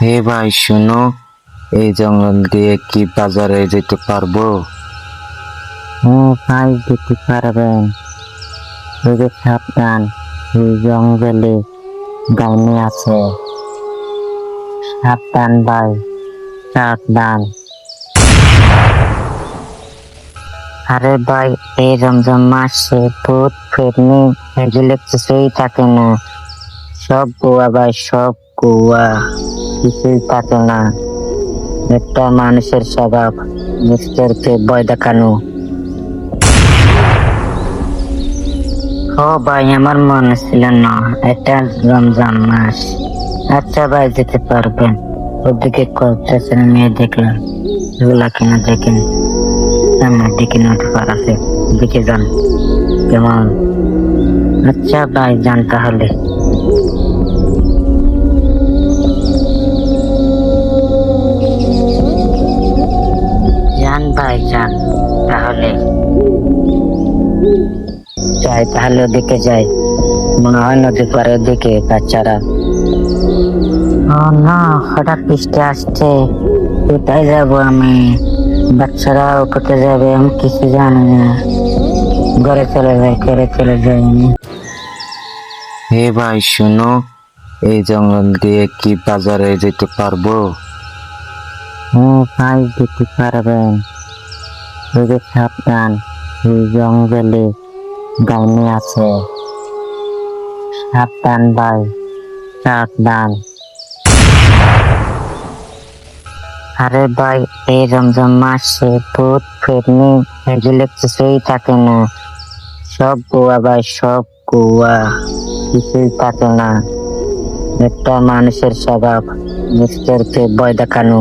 হে ভাই শোনো, এই জঙ্গল দিয়ে কি বাজারে যেতে পারবো? ভাই যেতে পারবেন, তবে সাবধান, এই জঙ্গলে ডাইনি আছে। সাবধান ভাই, সাবধান। আরে ভাই, এই রমজান মাসে ভূত ফেরনি এগুলো কিছুই থাকে না। সব গোয়া ভাই, সব গোয়া, কিছুই থাকে না। একটা মানুষের স্বভাব মিস্টারকে ভয় দেখানো। ও ভাই, আমার মনে ছিল না এটা রমজান মাস। আচ্ছা ভাই, যেতে পারবেন। ওদিকে কয়েকটা মেয়ে দেখলাম, এগুলা কিনা দেখেন। সামনের দিকে নদীপার আছে, দিকে যান কেমন। আচ্ছা ভাই, যান তাহলে। যান ভাই, যান তাহলে। যাই তাহলে, ওদিকে যাই। মনে হয় নদীর পাড়ের দিকে বাচ্চারা। ও না, হঠাৎ বৃষ্টি আসছে, কোথায় যাবো আমি? বাচ্চারা কোথায় যাবে আমি কিছু জানি না। ঘরে চলে যাই আমি। হে ভাই শোনো, এই জঙ্গল দিয়ে কি বাজারে যেতে পারবো? ভাই যেতে পারবেন, তবে সাবধান, এই জঙ্গলে ডাইনি আছে। সাবধান ভাই, সাবধান। আরে ভাই, এই রমজান মাসে ভূত ফেরনি এগুলো কিছুই থাকে না। সব গোয়া ভাই, সব গোয়া, কিছুই থাকে না। একটা মানুষের স্বভাব মিস্টারকে ভয় দেখানো।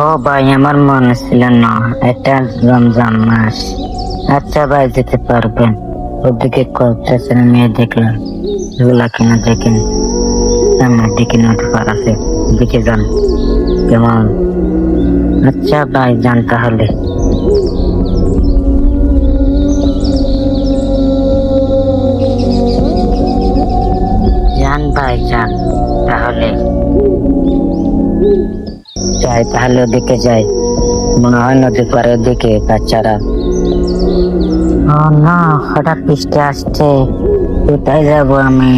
ও ভাই, আমার মনে ছিল না এটা রমজান মাস। আচ্ছা ভাই, যেতে পারবেন। ওদিকে কয়েকটা মেয়ে দেখলাম, এগুলা কিনা দেখেন। সামনের দিকে নদীপার আছে, দিকে যান কেমন। আচ্ছা ভাই, যান তাহলে। যান ভাই, যান তাহলে। যাই তাহলে, ওদিকে যাই। মনে হয় নদীর পাড়ের দিকে বাচ্চারা। ও না, হঠাৎ বৃষ্টি আসছে, কোথায় যাবো আমি?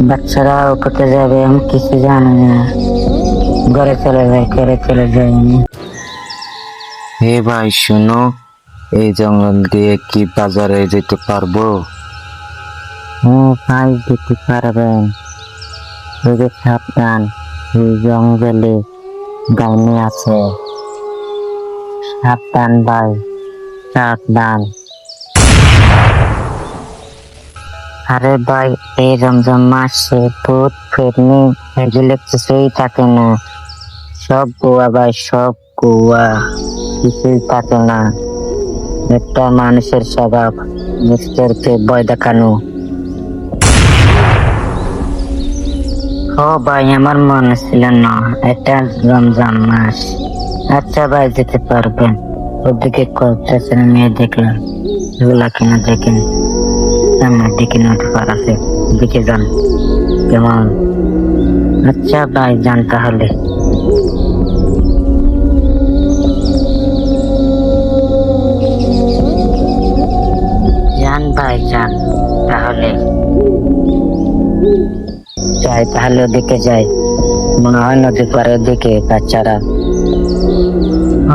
বাচ্চারা কোথায় যাবে আমি কিছু জানি না। ঘরে চলে যাই আমি। হে ভাই শোনো, এই জঙ্গল দিয়ে কি বাজারে যেতে পারবো? ভাই যেতে পারবেন, তবে সাবধান, এই জঙ্গলে ডাইনি আছে। সাবধান ভাই, সাবধান। আরে ভাই, এই রমজান মাসে ভূত ফেরনি এগুলো কিছুই থাকে না। সব গোয়া ভাই, সব গোয়া, কিছুই থাকে না। একটা মানুষের স্বভাব মিস্টারকে ভয় দেখানো। ও ভাই, আমার মনে ছিল না এটা রমজান মাস। আচ্ছা ভাই, যেতে পারবেন। ওদিকে কয়েকটা মেয়ে দেখলাম, এগুলা কিনা দেখেন। সামনের দিকে নদীপার আছে, দিকে যান কেমন। আচ্ছা ভাই, যান তাহলে। যান ভাই, যান তাহলে। যাই তাহলে, ওদিকে যাই। মনে হয় নদীর পাড়ের দিকে বাচ্চারা।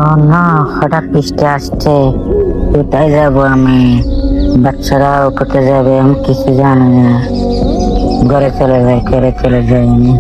ও না, হঠাৎ বৃষ্টি আসছে, কোথায় যাবো আমি? বাচ্চারা কোথায় যাবে আমি কিছু জানি না। ঘরে চলে যাই আমি।